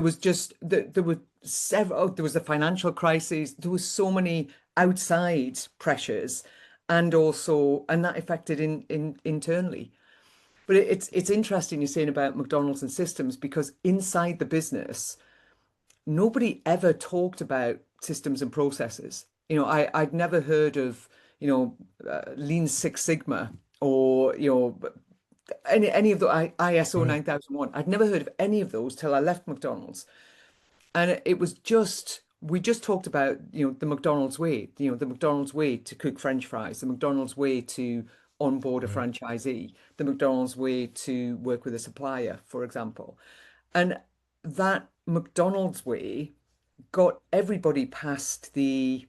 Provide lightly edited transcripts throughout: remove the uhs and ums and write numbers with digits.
was just there were several. There was the financial crisis. There was so many outside pressures, and that affected in internally. But it's interesting you're saying about McDonald's and systems because inside the business, nobody ever talked about systems and processes. I'd never heard of Lean Six Sigma or any of the ISO Right. 9001. I'd never heard of any of those till I left McDonald's. And it was just, we just talked about, the McDonald's way, the McDonald's way to cook French fries, the McDonald's way to onboard a Right. franchisee, the McDonald's way to work with a supplier, for example. And that McDonald's way got everybody past the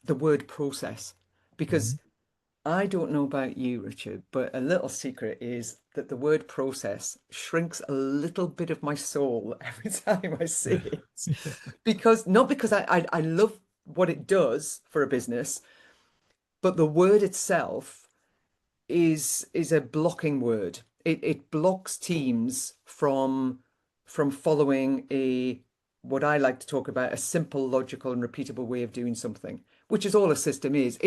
word process because Mhm. I don't know about you, Richard, but a little secret is that the word process shrinks a little bit of my soul every time I say Yeah. it. Yeah. Because not because I love what it does for a business, but the word itself is a blocking word. It blocks teams from following a what I like to talk about a simple, logical, and repeatable way of doing something, which is all a system is.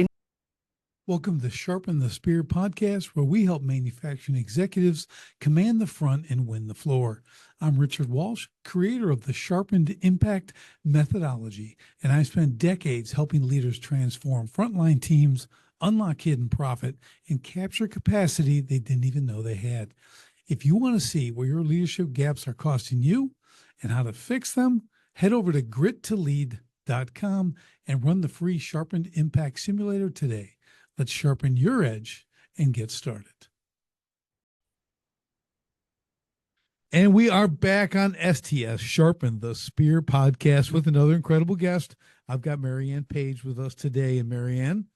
Welcome to Sharpen the Spear podcast, where we help manufacturing executives command the front and win the floor. I'm Richard Walsh, creator of the Sharpened Impact methodology, and I spent decades helping leaders transform frontline teams, unlock hidden profit, and capture capacity they didn't even know they had. If you want to see where your leadership gaps are costing you and how to fix them, head over to grittolead.com and run the free Sharpened Impact Simulator today. Let's sharpen your edge and get started. And we are back on STS Sharpen the Spear podcast with another incredible guest. I've got Marianne Page with us today. And Marianne,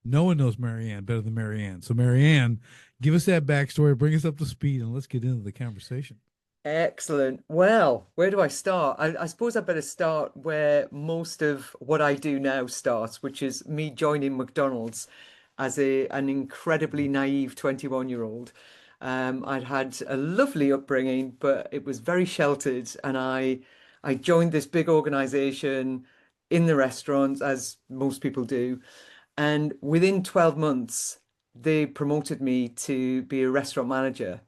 no one knows Marianne better than Marianne. So, Marianne, give us that backstory, bring us up to speed, and let's get into the conversation. Excellent. Well, where do I start? I suppose I better start where most of what I do now starts, which is me joining McDonald's as an incredibly naive 21-year-old. I'd had a lovely upbringing, but it was very sheltered, and I joined this big organization in the restaurants, as most people do. And within 12 months, they promoted me to be a restaurant manager,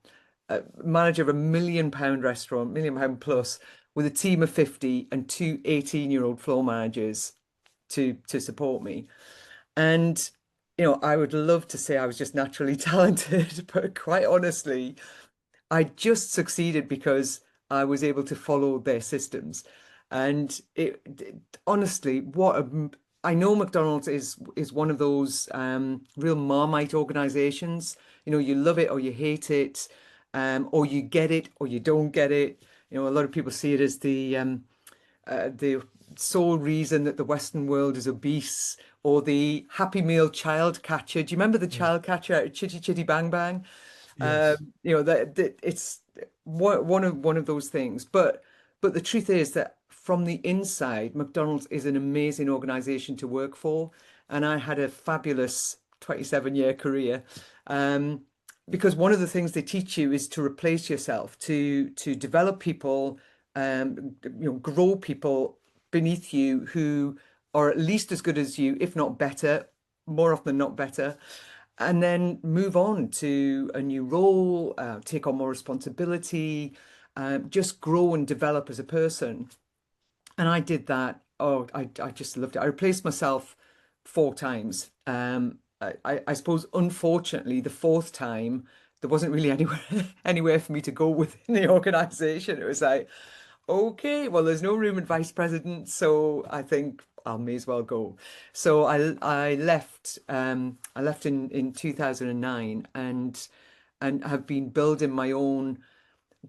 manager of £1 million restaurant, £1 million plus, with a team of 50 and two 18-year-old floor managers to support me. And I would love to say I was just naturally talented, but quite honestly, I just succeeded because I was able to follow their systems. And honestly, I know McDonald's is one of those real Marmite organizations. You love it or you hate it, or you get it or you don't get it. A lot of people see it as the sole reason that the Western world is obese, or the Happy Meal child catcher. Do you remember the Right. child catcher out of Chitty Chitty Bang Bang? Yes. That it's one of those things. But the truth is that from the inside, McDonald's is an amazing organization to work for, and I had a fabulous 27-year career. Um, because one of the things they teach you is to replace yourself, to develop people, grow people beneath you who are at least as good as you, if not better, more often than not better, and then move on to a new role, take on more responsibility, just grow and develop as a person. And I did that. Oh, I just loved it. I replaced myself 4 times. I suppose, unfortunately, the fourth time, there wasn't really anywhere anywhere for me to go within the organization. It was like, okay, well, there's no room in vice president, so I think I may as well go. So I left in 2009 and have been building my own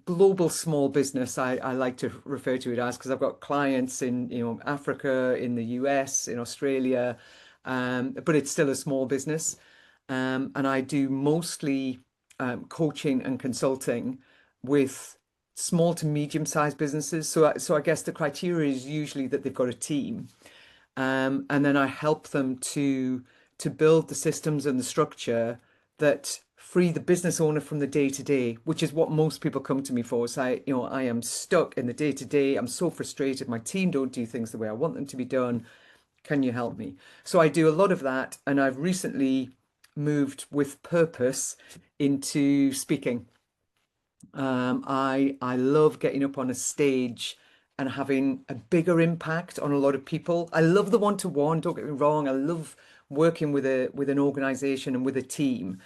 global small business. I like to refer to it as, because I've got clients in Africa, in the US, in Australia, but it's still a small business. And I do mostly coaching and consulting with small to medium-sized businesses. So I guess the criteria is usually that they've got a team, and then I help them to build the systems and the structure that free the business owner from the day to day, which is what most people come to me for. So I am stuck in the day to day. I'm so frustrated. My team don't do things the way I want them to be done. Can you help me? So I do a lot of that, and I've recently moved with purpose into speaking. I love getting up on a stage and having a bigger impact on a lot of people. I love the one-to-one, don't get me wrong. I love working with an organization and with a team,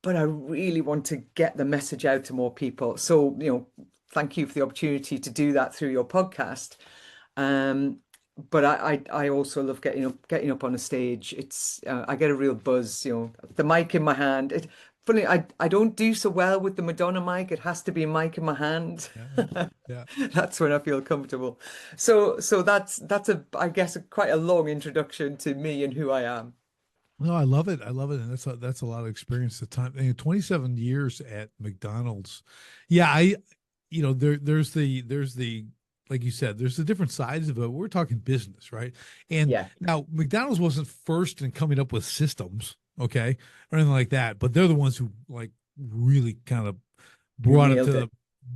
but I really want to get the message out to more people. So, thank you for the opportunity to do that through your podcast. Um, but I also love getting up on a stage. It's I get a real buzz, the mic in my hand. Funny, I don't do so well with the Madonna mic. It has to be a mic in my hand. Yeah. Yeah. That's when I feel comfortable. So that's I guess quite a long introduction to me and who I am. No, I love it. I love it, and that's a lot of experience. The time, 27 years at McDonald's. Yeah, there's the like you said, there's the different sides of it. We're talking business, right? And Yeah, now McDonald's wasn't first in coming up with systems, okay, or anything like that, but they're the ones who like really kind of brought it to nailed the it.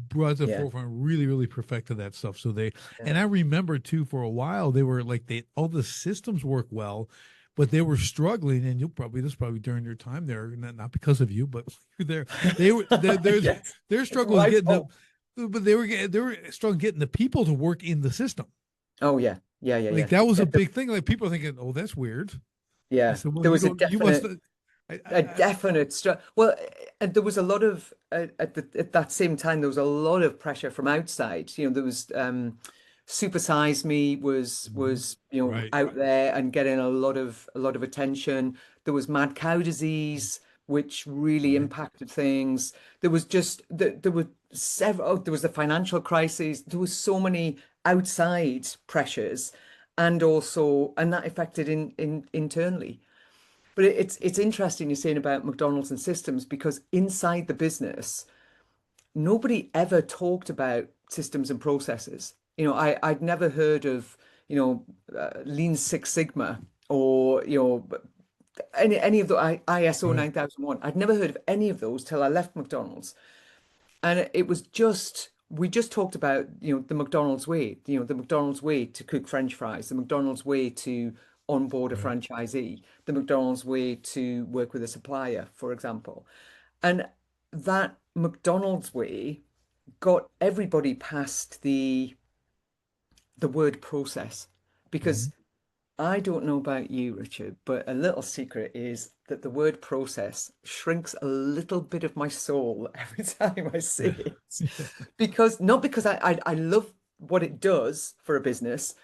brought it to the Yeah, forefront, really perfected that stuff. So they, yeah, and I remember too, for a while they were like, they all the systems work well, but they were struggling. And this probably during your time there, not because of you, but there they were yes. their It's struggle was my getting the, fault. but they were struggling getting the people to work in the system. Oh yeah, yeah, yeah, Like yeah. that was a big thing. Like people are thinking, oh, that's weird. I Yeah, said, well, there was a you must. definite a definite well, and there was a lot of at that same time there was a lot of pressure from outside. There was Supersize Me Mhm. was Right, out there and getting a lot of attention. There was mad cow disease, which really right, impacted things. There were several. Oh, there was the financial crisis. There was so many outside pressures, and that affected in internally. But it's interesting you're saying about McDonald's and systems because inside the business, nobody ever talked about systems and processes. I'd never heard of, Lean Six Sigma or, any of the ISO right. 9001. I'd never heard of any of those till I left McDonald's. And it was we just talked about, the McDonald's way, the McDonald's way to cook French fries, the McDonald's way to onboard a Right. franchisee, the McDonald's way to work with a supplier, for example. And that McDonald's way got everybody past the word process. Because Mhm. I don't know about you, Richard, but a little secret is that the word process shrinks a little bit of my soul every time I say Yeah. it. Yeah. Because not because I love what it does for a business,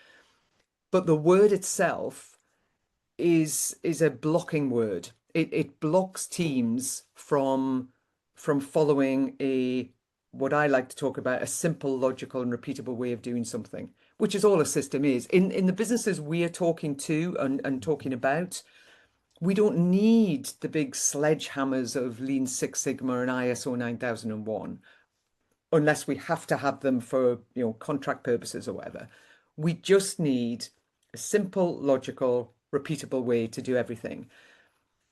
but the word itself is a blocking word. It blocks teams from following a what I like to talk about a simple, logical, and repeatable way of doing something, which is all a system is. In the businesses we are talking to and talking about, we don't need the big sledgehammers of Lean Six Sigma and ISO 9001 unless we have to have them for, contract purposes or whatever. We just need a simple, logical, repeatable way to do everything.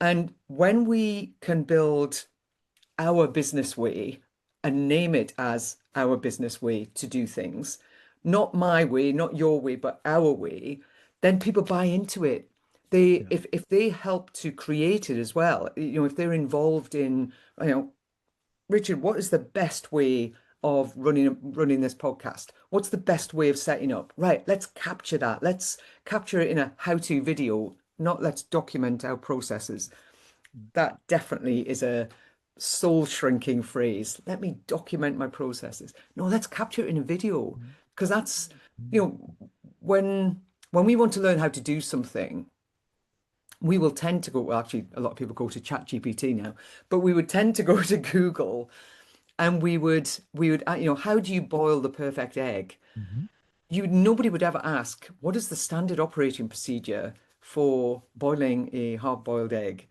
And when we can build our business way and name it as our business way to do things, not my way, not your way, but our way, then people buy into it. They Yeah. if they help to create it as well, if they're involved in, Richard, what is the best way of running this podcast? What's the best way of setting up? Right, let's capture that. Let's capture it in a how-to video, not let's document our processes. That definitely is a soul-shrinking phrase. Let me document my processes. No, let's capture it in a video because that's, you know, when we want to learn how to do something, we will tend to go, well, actually, a lot of people go to ChatGPT now, but we would tend to go to Google and we would how do you boil the perfect egg? Mhm. Nobody would ever ask what is the standard operating procedure for boiling a hard-boiled egg,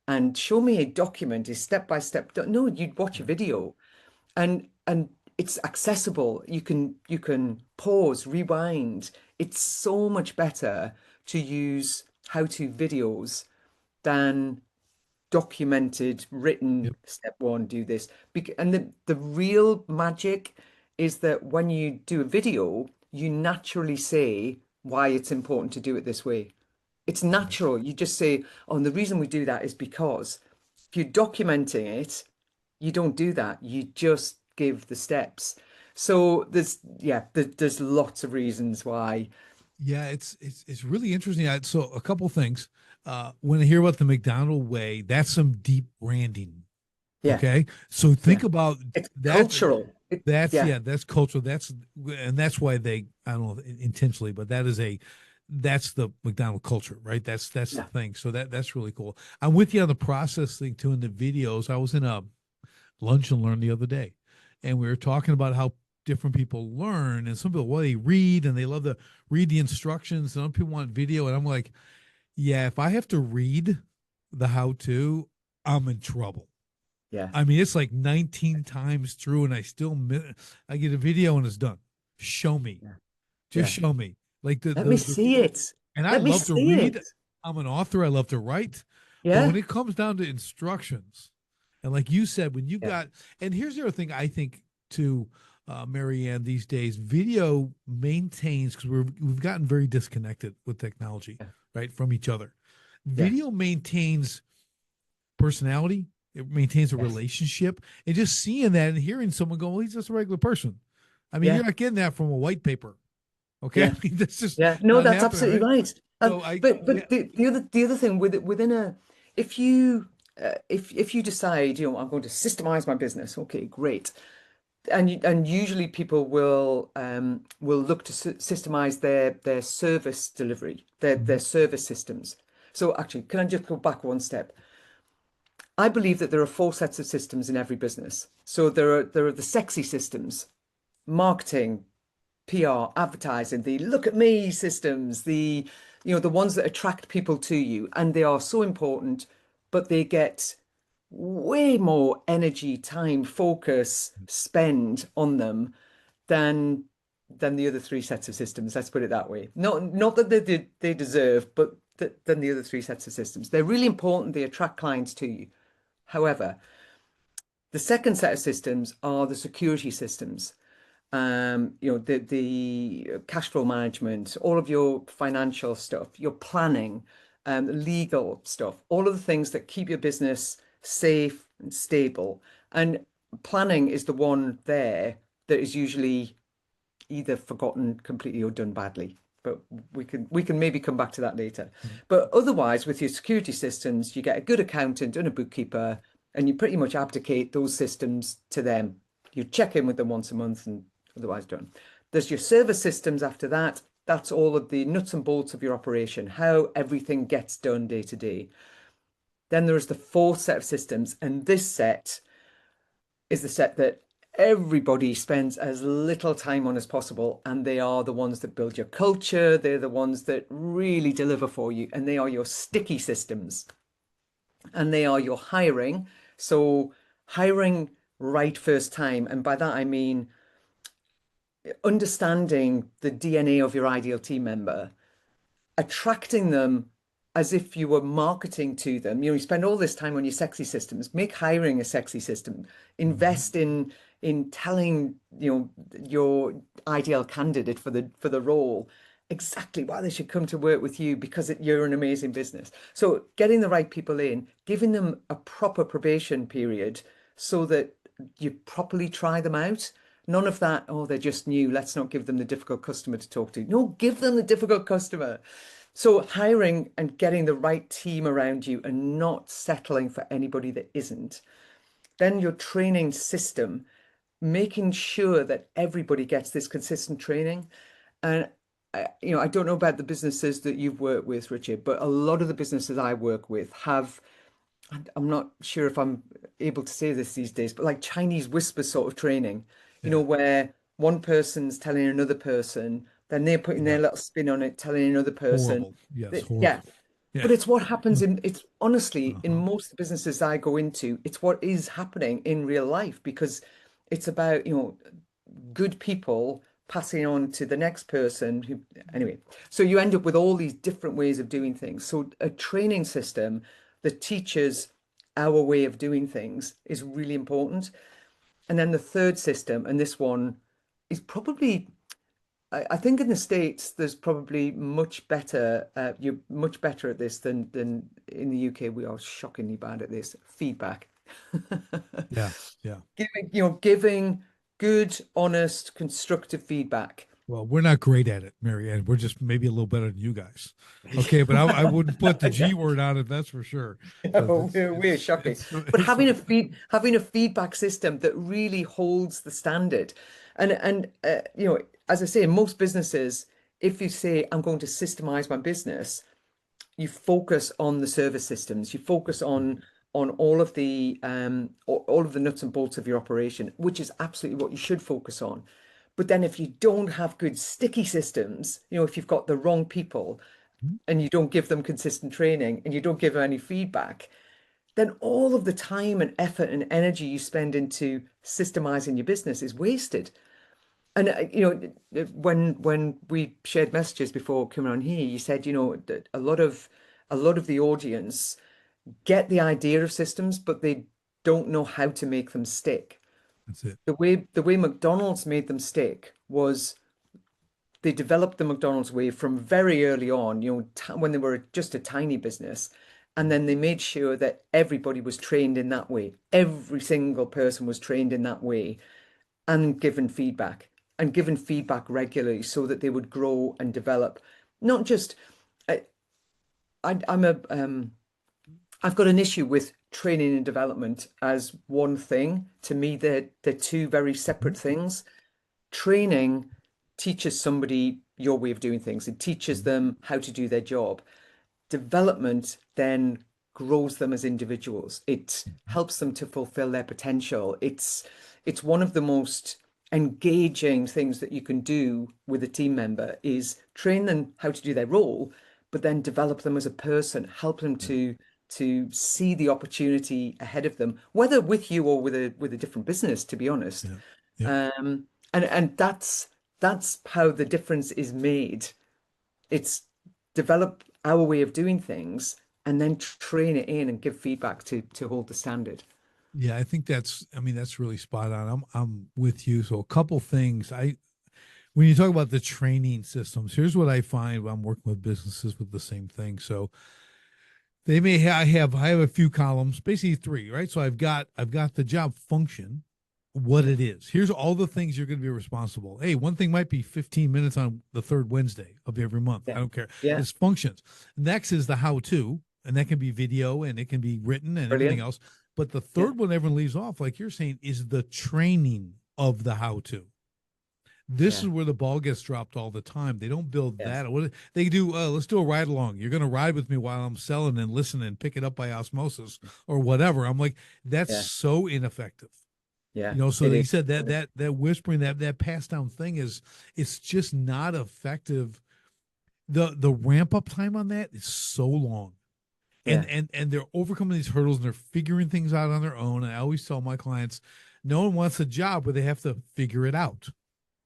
and show me a document, a step-by-step. No, you'd watch a Right. video, and it's accessible. You can pause, rewind. It's so much better to use how-to videos than documented, written, Yep. step one, do this. And the real magic is that when you do a video, you naturally say why it's important to do it this way. It's Right. natural. You just say, oh, and the reason we do that is because if you're documenting it, you don't do that. You just give the steps. So there's lots of reasons why. Yeah, it's really interesting. So a couple things. When I hear about the McDonald way, that's some deep branding. Yeah, Okay, so think yeah. about It's that. cultural. That's Yeah, yeah, that's cultural. And that's why they, I don't know intentionally, but that's the McDonald culture, right? That's the yeah, thing. So that's really cool. I'm with you on the process thing too in the videos. I was in a lunch and learn the other day, and we were talking about how different people learn, and some people, well, they read and they love to read the instructions, and some people want video, and I'm like, yeah, if I have to read the how to, I'm in trouble. yeah, I mean, it's like 19 times through, and I get a video and it's done. Show me, yeah, just yeah. show me. Like Let me see it. and I Let me love to see read. it. I'm an author. I love to write, but when Yeah, it comes down to instructions, and like you said, when you yeah, got, and here's the other thing I think too, Marianne, these days, video maintains because we've gotten very disconnected with technology, yeah, right, from each other. yeah. Video maintains personality. It maintains a Yes. relationship, and just seeing that and hearing someone go, "Well, he's just a regular person." I mean, you're Yeah, not getting that from a white paper, okay? I yeah, mean, that's just yeah. No, not that's happening, absolutely right? right. So I, But yeah, the other thing within a if you if you decide, I'm going to systemize my business, okay, great. And usually people will look to systemize their service delivery, their Mhm. service systems. So actually, can I just go back one step? I believe that there are four sets of systems in every business. So there are the sexy systems, marketing, PR, advertising, the look at me systems, the ones that attract people to you, and they are so important, but they get way more energy, time, focus, spend on them than the other three sets of systems. Let's put it that way. Not that they deserve, but than the other three sets of systems. They're really important. They attract clients to you. However, the second set of systems are the security systems. The cash flow management, all of your financial stuff, your planning, legal stuff, all of the things that keep your business safe and stable. And planning is the one there that is usually either forgotten completely or done badly. But we can maybe come back to that later. But otherwise, with your security systems, you get a good accountant and a bookkeeper, and you pretty much abdicate those systems to them. You check in with them once a month and otherwise done. There's your service systems after that. That's all of the nuts and bolts of your operation, how everything gets done day to day. Then there is the fourth set of systems, and this set is the set that everybody spends as little time on as possible. And they are the ones that build your culture. They're the ones that really deliver for you. And they are your sticky systems. And they are your hiring. So hiring right first time. And by that, I mean understanding the DNA of your ideal team member, attracting them as if you were marketing to them. You spend all this time on your sexy systems. Make hiring a sexy system. Mhm. Invest in telling your ideal candidate for the role exactly why they should come to work with you because you're an amazing business. So getting the right people in, giving them a proper probation period so that you properly try them out. None of that, oh, they're just new. Let's not give them the difficult customer to talk to. No, give them the difficult customer. So hiring and getting the right team around you and not settling for anybody that isn't. Then your training system, making sure that everybody gets this consistent training. And I don't know about the businesses that you've worked with, Richard, but a lot of the businesses I work with have, I'm not sure if I'm able to say this these days, but like Chinese whisper sort of training, Yeah, where one person's telling another person, then they're putting their yeah, little spin on it, telling another person. horrible. Yes, Yeah. horrible. Yeah. But it's what happens it's honestly, in Uh-huh. most of the businesses I go into, it's what is happening in real life because it's about, good people passing on to the next person who, anyway. So you end up with all these different ways of doing things. So a training system that teaches our way of doing things is really important. And then the third system, and this one is probably, I think in the States, there's probably much better, you're much better at this than in the UK. We are shockingly bad at this, feedback. Yeah. Yeah. Giving good, honest, constructive feedback. Well, we're not great at it, Marianne. We're just maybe a little better than you guys. Okay, but I wouldn't put the G Yeah. word on it, that's for sure. Because No, we're shocking. But it's having a feedback system that really holds the standard, and as I say, in most businesses, if you say I'm going to systemize my business, you focus on the service systems. You focus on all of the nuts and bolts of your operation, which is absolutely what you should focus on. But then if you don't have good sticky systems, if you've got the wrong people and you don't give them consistent training and you don't give them any feedback, then all of the time and effort and energy you spend into systemizing your business is wasted. And when we shared messages before coming on here, you said, that a lot of the audience get the idea of systems, but they don't know how to make them stick. that's it. The way McDonald's made them stick was they developed the McDonald's way from very early on, when they were just a tiny business. And then they made sure that everybody was trained in that way. Every single person was trained in that way and given feedback regularly so that they would grow and develop. Not just, I, I've got an issue with training and development as one thing. To me, they're two very separate things. Training teaches somebody your way of doing things. It teaches them how to do their job. Development then grows them as individuals. It helps them to fulfill their potential. It's one of the most engaging things that you can do with a team member is train them how to do their role, but then develop them as a person, help them to see the opportunity ahead of them, whether with you or with a different business, to be honest. Yeah. Yeah. And that's how the difference is made. It's develop our way of doing things and then train it in and give feedback to hold the standard. Yeah, I mean, that's really spot on. I'm with you. So a couple things. When you talk about the training systems, here's what I find when I'm working with businesses with the same thing. So they may I have a few columns, basically three, right? So I've got the job function, what it is. Here's all the things you're going to be responsible. Hey, one thing might be 15 minutes on the third Wednesday of every month. I Yeah. don't care. Yeah. It's functions. Next is the how to, and that can be video and it can be written and everything Brilliant. else. But the Yeah. third one everyone leaves off, like you're saying, is the training of the how to. This Yeah. is where the ball gets dropped all the time. They don't build Yes. that. What they do, let's do a ride along. You're going to ride with me while I'm selling and listen and pick it up by osmosis or whatever. I'm like, that's Yeah. so ineffective. Yeah. So It he is. said that whispering, that passed down thing it's just not effective. The ramp up time on that is so long. Yeah. And they're overcoming these hurdles and they're figuring things out on their own. And I always tell my clients, no one wants a job where they have to figure it out.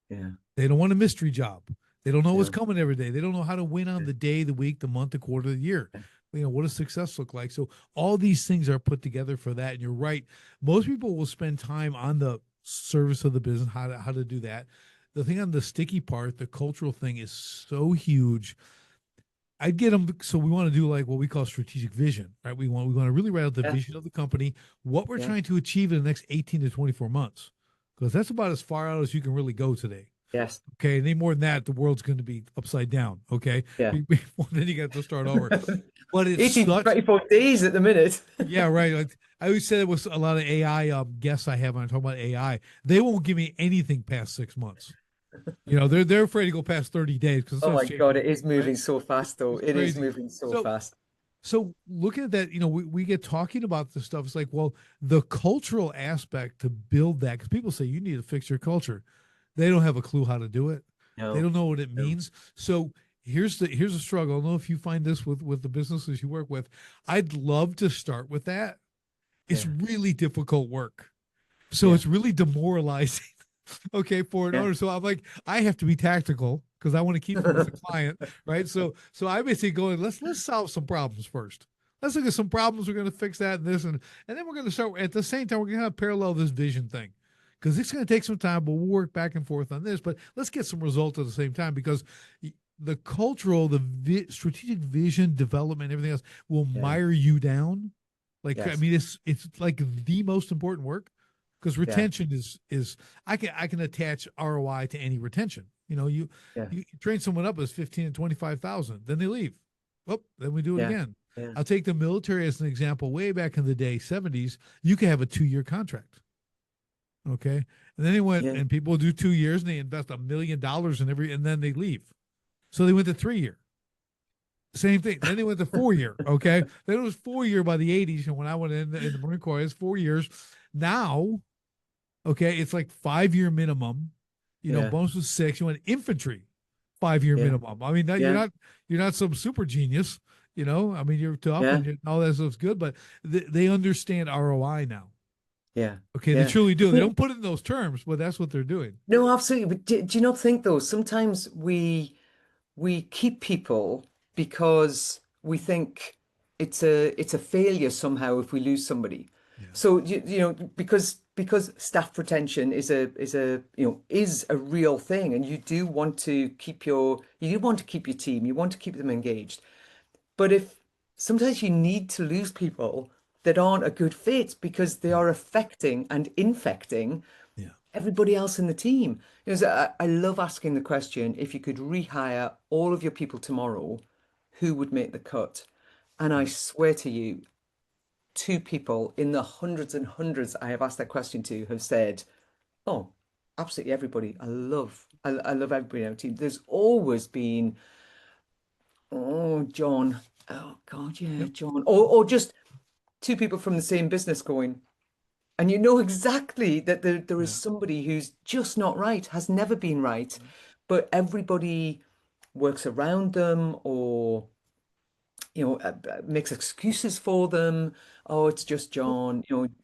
Yeah. They don't want a mystery job. They don't know what's No. coming every day. They don't know how to win on the day, the week, the month, the quarter, the year. What does success look like? So all these things are put together for that. And you're right. Most people will spend time on the service of the business, how to do that. The thing on the sticky part, the cultural thing is so huge. I'd get them. So we want to do like what we call strategic vision, right? We want to really write out the Yeah. vision of the company, what we're Yeah. trying to achieve in the next 18 to 24 months, because that's about as far out as you can really go today. Yes. Okay. Any more than that, the world's going to be upside down. Okay. Yeah. Then you got to start over. But it's 18 to such, 24 days at the minute. yeah, right. Like I always said, it was a lot of AI guests I have when I talk about AI. They won't give me anything past 6 months. They're afraid to go past 30 days because Oh it's my God, changing, it is right? moving so fast though. It's It is crazy. moving so So fast. So looking at that, we get talking about this stuff. It's like, well, the cultural aspect to build that, because people say you need to fix your culture. They don't have a clue how to do it. They No. don't know what it No. means. So here's a struggle. I don't know if you find this with the businesses you work with. I'd love to start with that. It's Yeah. really difficult work. So Yeah. it's really demoralizing. Okay, for an Yeah. owner. So I'm like, I have to be tactical because I want to keep them as a client, right? So I basically go, let's solve some problems first. Let's look at some problems. We're going to fix that and this, and then we're going to start at the same time. We're going to parallel this vision thing because it's going to take some time, but we'll work back and forth on this. But let's get some results at the same time because the cultural, strategic vision development, everything else will Yeah. mire you down. Like I Yes. mean, it's like the most important work because Yeah. retention is I can attach ROI to any retention. You know, Yeah. you train someone up as 15 and 25,000, then they leave. Oh, then we do it Yeah. again. Yeah. I'll take the military as an example. Way back in the day, 70s, you could have a 2-year contract. Okay. And then they went Yeah. and people do 2 years and they invest $1 million in and then they leave. So they went to 3 year. Same thing. Then they went to 4 year. Okay. Then it was 4 year by the 80s. And when I went in the Marine Corps, it's 4 years. Now, okay, it's like 5 year minimum. You know, Yeah. bonus was 6. You went infantry, 5 year Yeah. minimum. I mean, that Yeah. you're not some super genius. You know, I mean, you're tough Yeah. and all that stuff's good, but they understand ROI now. Yeah. Okay, they Yeah. truly do. They Well, don't put it in those terms, but that's what they're doing. no, absolutely. But do you not think though, sometimes we keep people because we think it's a failure somehow if we lose somebody. Yeah, So because staff retention is a real thing, and you do want to keep your team, you want to keep them engaged. But if sometimes you need to lose people that aren't a good fit because they yeah, are affecting and infecting yeah, everybody else in the team. So I love asking the question, if you could rehire all of your people tomorrow, who would make the cut? And I right. swear to you, two people in the hundreds and hundreds I have asked that question to have said, oh, absolutely everybody. I love everybody on the team. There's always been, oh, John. Oh God, yeah, Yep. John. Or just two people from the same business going, and you know exactly that there is Yeah. somebody who's just not right, has never been right, but everybody works around them or makes excuses for them. Oh, it's just Well, John.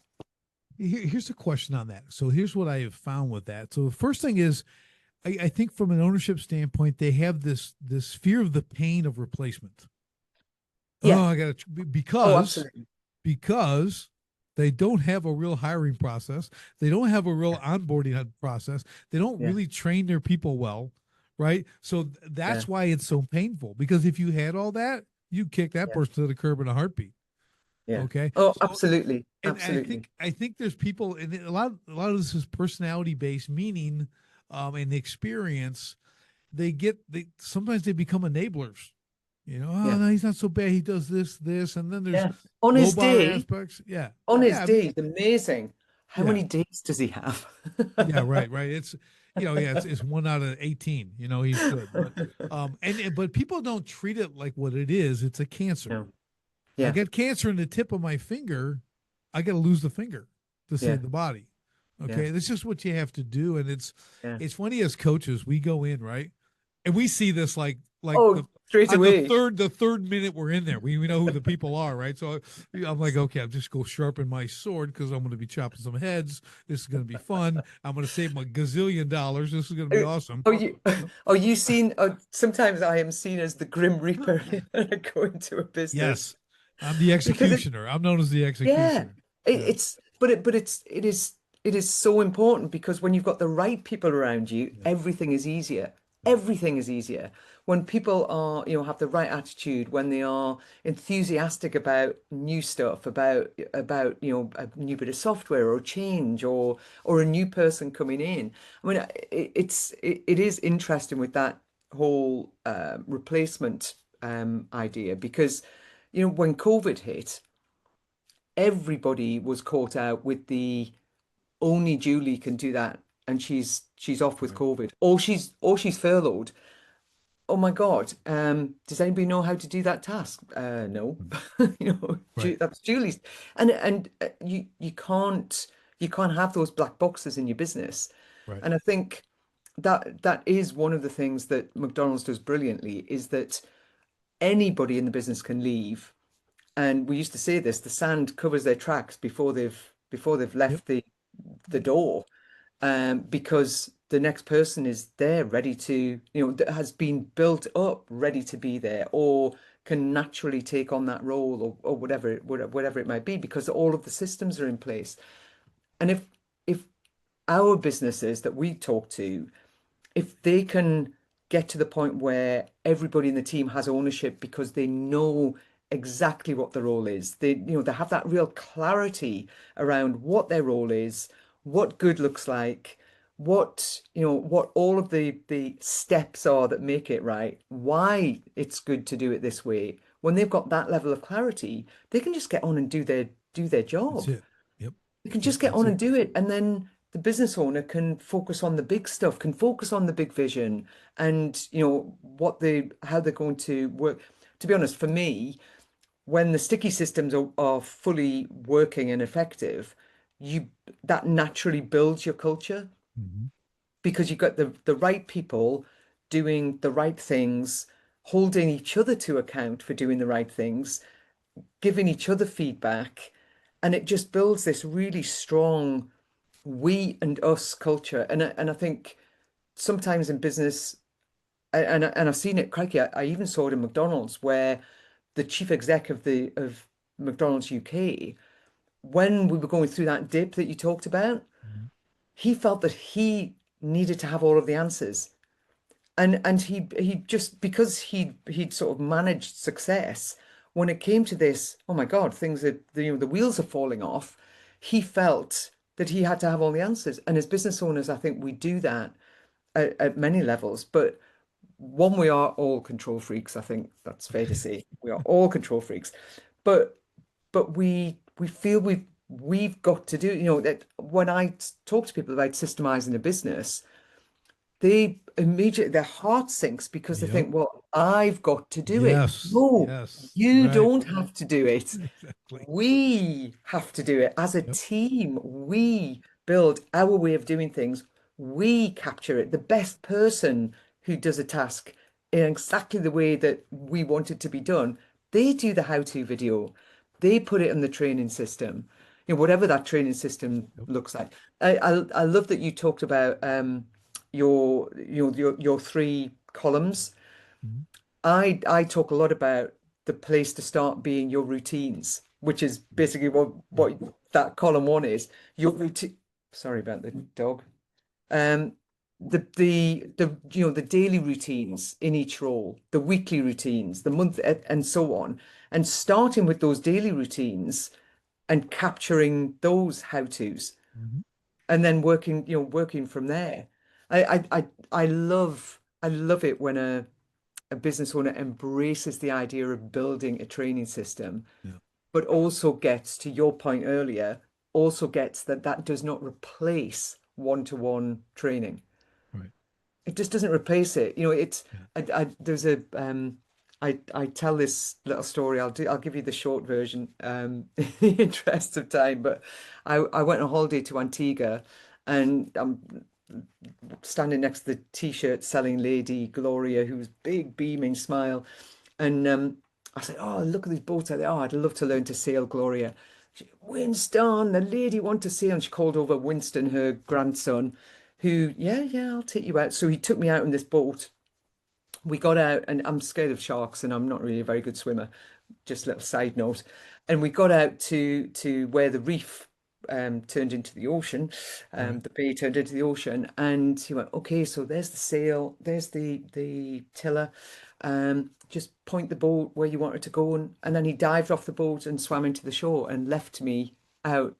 here's the question on that. So here's what I have found with that. So the first thing is, I think from an ownership standpoint, they have this fear of the pain of replacement. Oh, Yeah. I got to Oh, absolutely. because they don't have a real hiring process. They don't have a real Yeah. onboarding process. They don't Yeah. really train their people well, right? So Yeah. that's why it's so painful. Because if you had all that, you'd kick that Yeah. person to the curb in a heartbeat. Yeah. Okay. Oh, So absolutely. and Absolutely. I think there's people and a lot of this is personality based, meaning and the experience they sometimes they become enablers. You know, oh Yeah. no, he's not so bad. He does this, and then there's Yeah. On low his bar day, aspects. Yeah, on his yeah, I mean, day, it's amazing. How yeah, many days does he have? yeah, right, right. It's yeah, it's 1 out of 18. You know, he's good, but but people don't treat it like what it is. It's a cancer. No. I Yeah. get cancer in the tip of my finger. I got to lose the finger to Yeah. save the body. Yeah. Okay, that's just what you have to do, and Yeah. it's funny as coaches we go in right, and we see this like Oh, the straight on away. the third minute we're in there, we know who the people are, right? So I'm like, okay, I'm just go sharpen my sword because I'm going to be chopping some heads. This is going to be fun. I'm going to save my gazillion dollars. This is going to be Oh, awesome. oh, you, oh, you seen? Oh, sometimes I am seen as the Grim Reaper when I go into a business Yes, I'm the because executioner. I'm known as the yeah, executioner. Yeah, it is so important because when you've got the right people around you, yeah, everything is easier. yeah. Everything is easier. When people have the right attitude, when they are enthusiastic about new stuff, about a new bit of software or change or a new person coming in. I mean, it is interesting with that whole replacement idea because when COVID hit everybody was caught out with the only Julie can do that and she's off with Right. COVID or she's furloughed. Oh my God. Does anybody know how to do that task? No. Right. That's Julie's. And you can't have those black boxes in your business. Right. And I think that is one of the things that McDonald's does brilliantly is that anybody in the business can leave and we used to say this, the sand covers their tracks before they've Yep. left the door, because the next person is there ready to, that has been built up, ready to be there, or can naturally take on that role, or whatever it might be, because all of the systems are in place. And if our businesses that we talk to, if they can get to the point where everybody in the team has ownership because they know exactly what the role is, they have that real clarity around what their role is, what good looks like, what all of the steps are that make it right, why it's good to do it this way. When they've got that level of clarity, they can just get on and do their That's job. it. Yep. You can Yep. just get That's on it. and do it. And then the business owner can focus on the big stuff, can focus on the big vision and, how they're going to work. To be honest, for me, when the sticky systems are fully working and effective, you that naturally builds your culture Hmm. because you've got the right people doing the right things, holding each other to account for doing the right things, giving each other feedback, and it just builds this really strong we and us culture. And I think sometimes in business, and I've seen it, crikey, I even saw it in McDonald's, where the chief exec of McDonald's UK, when we were going through that dip that you talked about, Hmm. he felt that he needed to have all of the answers. And he just, because he'd sort of managed success, when it came to this, oh my God, things that the wheels are falling off, he felt that he had to have all the answers. And as business owners, I think we do that at many levels. But one, we are all control freaks. I think that's fair to say. We are all control freaks. But we feel we've got to do, that when I talk to people about systemizing a business, they immediately their heart sinks because they Yep. think, well, I've got to do it. Yes. No, Yes. you Right. don't have to do it. Exactly. We have to do it as a Yep. team. We build our way of doing things. We capture it. The best person who does a task in exactly the way that we want it to be done, they do the how-to video. They put it in the training system, whatever that training system Yep. looks like. I love that you talked about your three columns. Mhm. I talk a lot about the place to start being your routines, which is basically what that column one is. Your routine. Sorry about the dog. Um, the daily routines in each role, the weekly routines, the month, and so on, and starting with those daily routines and capturing those how-tos Mhm. and then working from there. I love it when a business owner embraces the idea of building a training system, Yeah. but also gets, to your point earlier, also gets that does not replace one-to-one training. Right. It just doesn't replace it. It's Yeah. there's a I tell this little story. I'll give you the short version in the interest of time. But I went on holiday to Antigua, and I'm standing next to the t-shirt selling lady Gloria, who's big beaming smile, and I said, "Oh, look at these boats out there. Oh, I'd love to learn to sail, Gloria." Winston, the lady want to sail, and she called over Winston, her grandson, who, yeah, yeah, I'll take you out. So he took me out in this boat. We got out, and I'm scared of sharks, and I'm not really a very good swimmer. Just a little side note. And we got out to where the reef turned into the ocean, Right. the bay turned into the ocean, and he went, "Okay, so there's the sail, there's the tiller. Just point the boat where you want it to go." And then he dived off the boat and swam into the shore and left me out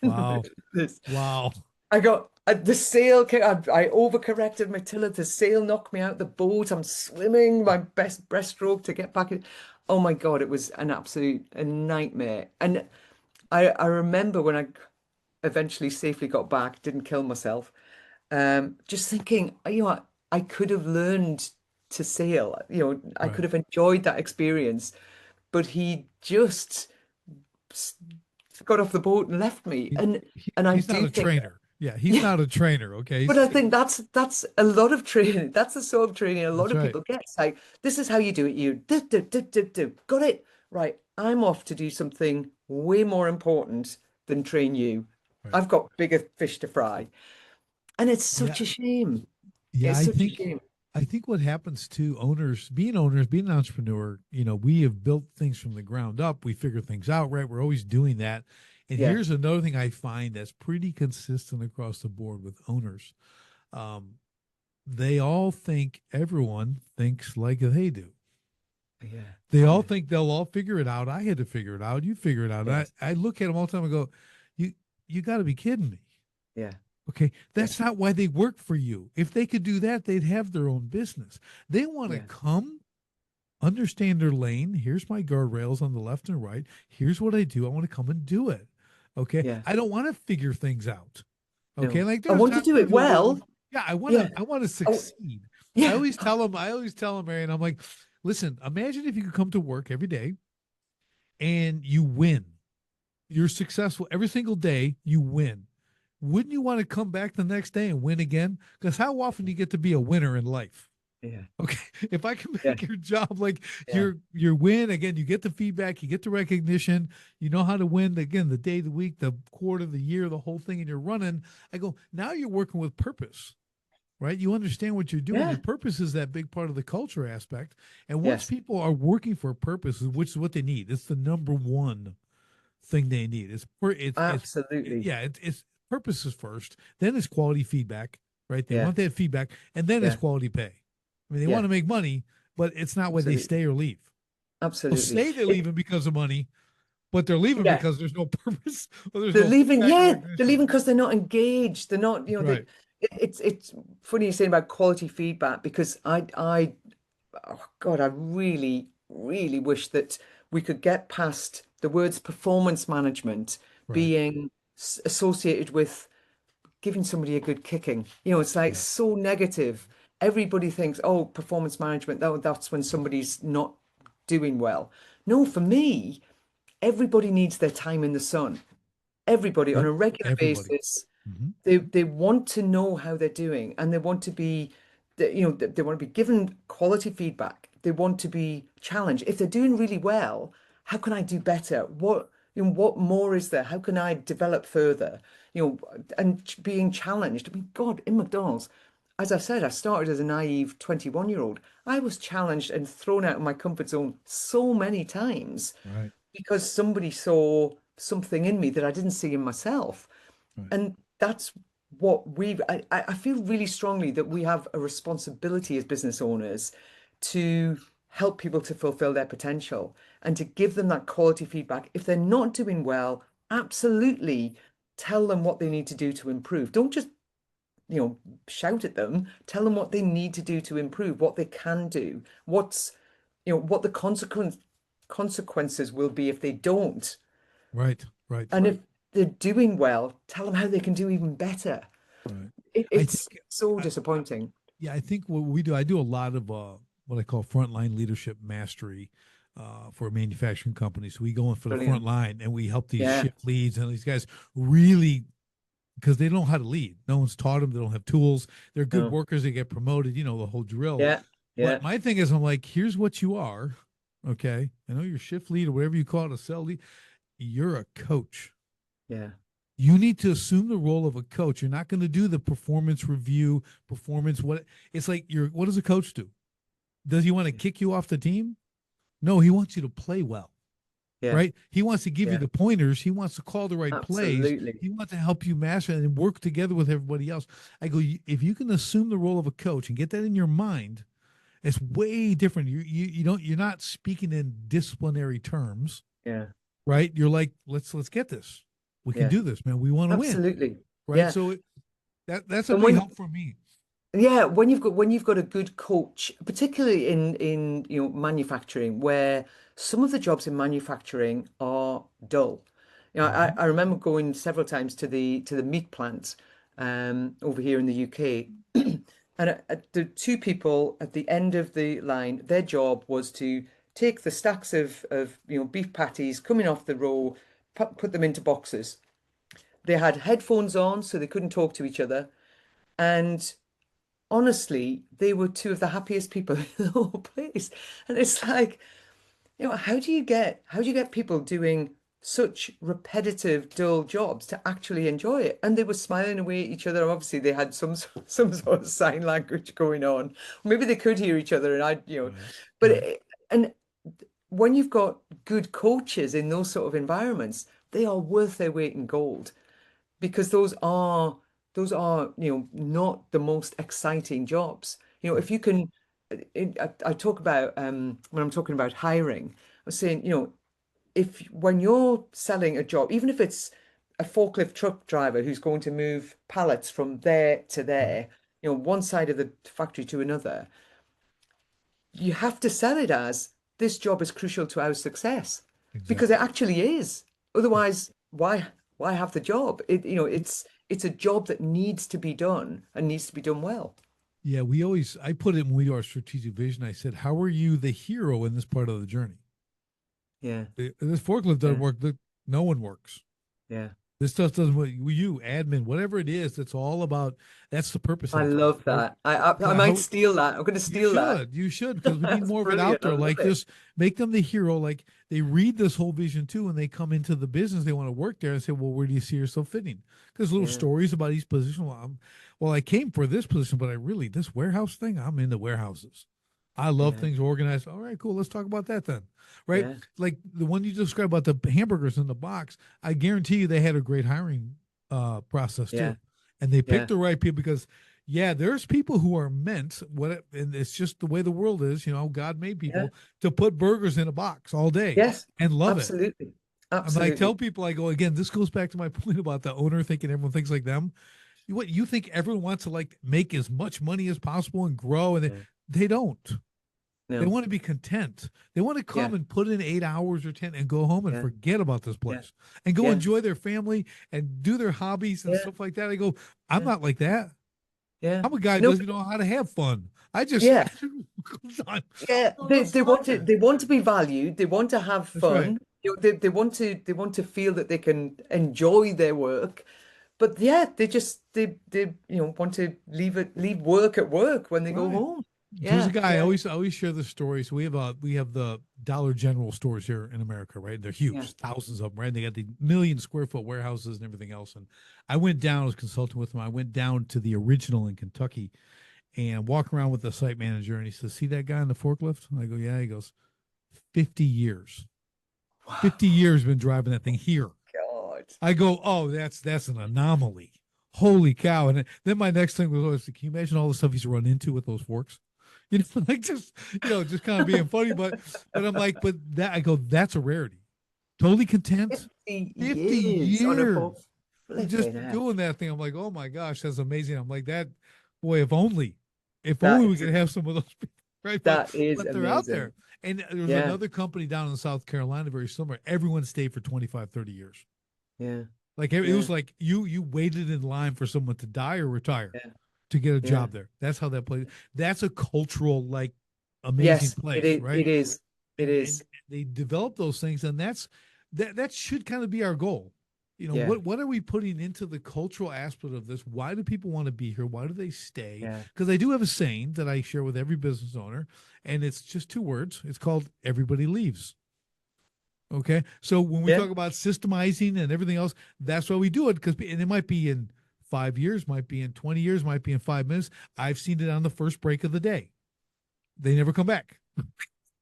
in the Wow. middle of this. Wow. I got the sail. I overcorrected my tiller. The sail knocked me out the boat. I'm swimming my best breaststroke to get back in. Oh my God, it was an absolute a nightmare. And I remember when I eventually safely got back, didn't kill myself. Just thinking, what, I could have learned to sail. I Right. could have enjoyed that experience, but he just s- got off the boat and left me. He, And I he's not do a think. trainer. Yeah. He's not a trainer. Okay. But I think that's a lot of training. That's the sort of training a lot That's of right. people get. It's like, this is how you do it. You do. Got it. Right. I'm off to do something way more important than train you. Right. I've got bigger fish to fry. And it's Yeah. such a shame. Yeah. It's I such a think shame. I think what happens to owners, being an entrepreneur, we have built things from the ground up. We figure things out, right? We're always doing that. And Yeah, here's another thing I find that's pretty consistent across the board with owners. Um, they all think everyone thinks like they do. yeah, They all yeah, think they'll all figure it out. I had to figure it out. You figure it out. And yes, I look at them all the time and go, you you got to be kidding me. yeah, Okay, yeah, that's not why they work for you. If they could do that, they'd have their own business. They want to yeah, come, understand their lane. Here's my guardrails on the left and right. Here's what I do. I want to come and do it. Okay, yeah. I don't want to figure things out. Okay, No, like I there's want to times do where it well. yeah, Yeah. I want to Oh, succeed. yeah. I always tell them, Marion, I'm like, listen, imagine if you could come to work every day and you win. You're successful every single day, you win. Wouldn't you want to come back the next day and win again? Because how often do you get to be a winner in life? Yeah. Okay, if I can Yeah. make your job like Yeah. your win again, you get the feedback, you get the recognition, you know how to win again the day, the week, the quarter, the year, the whole thing, and you're running. I go now you're working with purpose, right? You understand what you're doing, Yeah. and purpose is that big part of the culture aspect. And once Yes. people are working for a purpose, which is what they need, it's the number one thing they need. Absolutely. Yeah, it's purpose is first, then it's quality feedback, right? They Yeah. want that feedback, and then it's Yeah. quality pay. I mean, they want Yeah. to make money, but it's not why they Absolutely. stay or leave. They'll Absolutely. say they're It, leaving because of money, but they're leaving yeah. because there's no purpose or there's They're no leaving. feedback or Yeah. They're recognition. leaving because they're not engaged. They're not, That's right. it's funny you're saying about quality feedback because oh God, I really, really wish that we could get past the words performance management Right. being associated with giving somebody a good kicking. It's like Right. so negative. Everybody thinks, oh, performance management, that's when somebody's not doing well. No, for me, everybody needs their time in the sun. Everybody on Yep. a regular Everybody. basis, Hmm. they want to know how they're doing and they want to be they want to be given quality feedback. They want to be challenged. If they're doing really well, how can I do better? What more is there? How can I develop further? And being challenged. I mean, God, in McDonald's, as I said, I started as a naive 21-year-old. I was challenged and thrown out of my comfort zone so many times Right. because somebody saw something in me that I didn't see in myself. Right. And that's what I feel really strongly that we have a responsibility as business owners to help people to fulfill their potential and to give them that quality feedback. If they're not doing well, absolutely tell them what they need to do to improve. Don't just, shout at them. Tell them what they need to do to improve, what they can do, what the consequences will be if they don't. Right. Right. And if they're doing well, tell them how they can do even better. Right. I It's think so I, disappointing. yeah, I think what we do, I do a lot of what I call frontline leadership mastery for manufacturing companies. So we go in for the front Brilliant. line and we help these Yeah. shift leads and these guys really because they don't know how to lead. No one's taught them. They don't have tools. They're good No. workers. They get promoted. The whole drill. Yeah. But Yeah. my thing is, I'm like, here's what you are. Okay, I know you're shift lead or whatever you call it, a cell lead. You're a coach. Yeah. You need to assume the role of a coach. You're not going to do the performance review, performance. What it's like. What does a coach do? Does he want to kick you off the team? No, he wants you to play well, Yeah. right? He wants to give you Yeah. the pointers. He wants to call the right plays. Absolutely. He wants to help you master it and work together with everybody else. I go, if you can assume the role of a coach and get that in your mind, it's way different. You're not speaking in disciplinary terms, Yeah. right? You're like, let's get this. We can Yeah. do this, man. We want to win, Absolutely. right? Yeah. So that's a And big when help for me. Yeah, when you've got a good coach, particularly in manufacturing, where some of the jobs in manufacturing are dull. I, Hmm. I remember going several times to the meat plant over here in the UK, and the two people at the end of the line, their job was to take the stacks of beef patties coming off the row, put them into boxes. They had headphones on, so they couldn't talk to each other, and honestly, they were two of the happiest people in the whole place. And it's like, how do you get people doing such repetitive, dull jobs to actually enjoy it. And they were smiling away at each other. Obviously, they had some sort of sign language going on. Maybe they could hear each other, and Right. but Right. and when you've got good coaches in those sort of environments, they are worth their weight in gold because those are not the most exciting jobs. Right. If you can, I talk about when I'm talking about hiring, I was saying, if when you're selling a job, even if it's a forklift truck driver who's going to move pallets from there to Right. there, one side of the factory to another, you have to sell it as this job is crucial to our success because Exactly. it actually is. Yeah. Otherwise, why have the job? It's a job that needs to be done and needs to be done well. Yeah. I put it when we do our strategic vision. I said, how are you the hero in this part of the journey? Yeah, This forklift doesn't yeah, work. No one works. yeah. This stuff doesn't work. You, admin, whatever it is, it's all about, that's the purpose of I the place, love right? that. I might How, steal that. I'm going to steal that. you should, because we need That's more of it out brilliant. I there. love Like, it. just make them the hero. Like, they read this whole vision too, and they come into the business, they want to work there and say, well, where do you see yourself fitting? Because little Yeah, stories about each position. Well, I came for this position, but this warehouse thing, I'm into warehouses. I love yeah, things organized. All right, cool. Let's talk about that then. Right? yeah, Like the one you described about the hamburgers in the box. I guarantee you they had a great hiring process yeah, too. And they picked yeah, the right people because yeah, there's people who are meant and it's just the way the world is. God made yeah. people to put burgers in a box all day Yes, and love it. absolutely, And I tell absolutely. people, I go again. This goes back to my point about the owner thinking everyone thinks like them. What you think everyone wants to like make as much money as possible and grow, and Yeah. they don't. They No, want to be content. They want to yeah, come and put in 8 hours or 10 and go home and yeah, forget about this yeah, place and go yeah, enjoy their family and do their hobbies and yeah, stuff like that. I go, I'm yeah, not like that. yeah. I'm a guy who No, doesn't know how to have fun. I just, yeah. I'm Yeah, going they, to they want to surrender. they want to be valued. They want to have That's right. fun. They want to feel that they can enjoy their work. But yeah, they want to leave work at work when they go Right. home. There's a Yeah, guy yeah, I always share this story. So we have the Dollar General stores here in America, right? They're yeah, huge, thousands of them, right? They got the million square foot warehouses and everything else. And I went down, I was consulting with him. I went down to the original in Kentucky and walk around with the site manager, and he says, "See that guy in the forklift?" I go, "Yeah." He goes, "50 years, Wow. 50 years been driving that thing here." God. I go, "Oh, that's an anomaly. Holy cow!" And then my next thing was, always, "Can you imagine all the stuff he's run into with those forks?" Like just kind of being funny, but I'm like, but that I go, that's a rarity. Totally content. 50 50 years on a years boat. just Flipping heck. doing that thing. I'm like, oh my gosh, that's amazing. I'm like that, boy, if That only we is could have some of those people, right? But that is they're out amazing. there. And there was Yeah, another company down in South Carolina, very similar. Everyone stayed for 25, 30 years. yeah, Like it yeah, was like you waited in line for someone to die or retire yeah, to get a yeah. job there. That's how that plays. That's a cultural, like, amazing Yes, it place, is. right? It is. It And is. they develop those things, and that should kind of be our goal. Yeah, What are we putting into the cultural aspect of this? Why do people want to be here? Why do they stay? yeah, Because I do have a saying that I share with every business owner, and it's just two words. It's called everybody leaves. Okay. So when we yeah, talk about systemizing and everything else, that's why we do it. And it might be in 5 years, might be in 20 years, might be in 5 minutes. I've seen it on the first break of the day. They never come back.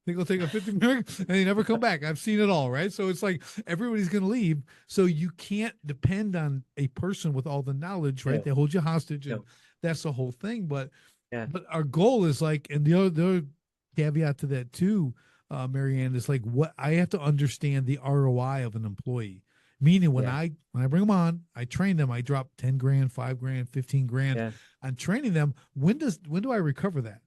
They go take a 50 minute and they never come back. I've seen it all, right? So it's like everybody's going to leave. So you can't depend on a person with all the knowledge, right? no, They hold you hostage, and no, that's the whole thing. But yeah, but our goal is like, and the other caveat to that too, Marianne, is like what I have to understand the ROI of an employee. Meaning yeah, when I bring them on, I train them, I drop 10 grand, 5 grand, 15 grand. yeah, I'm training them. When do I recover that?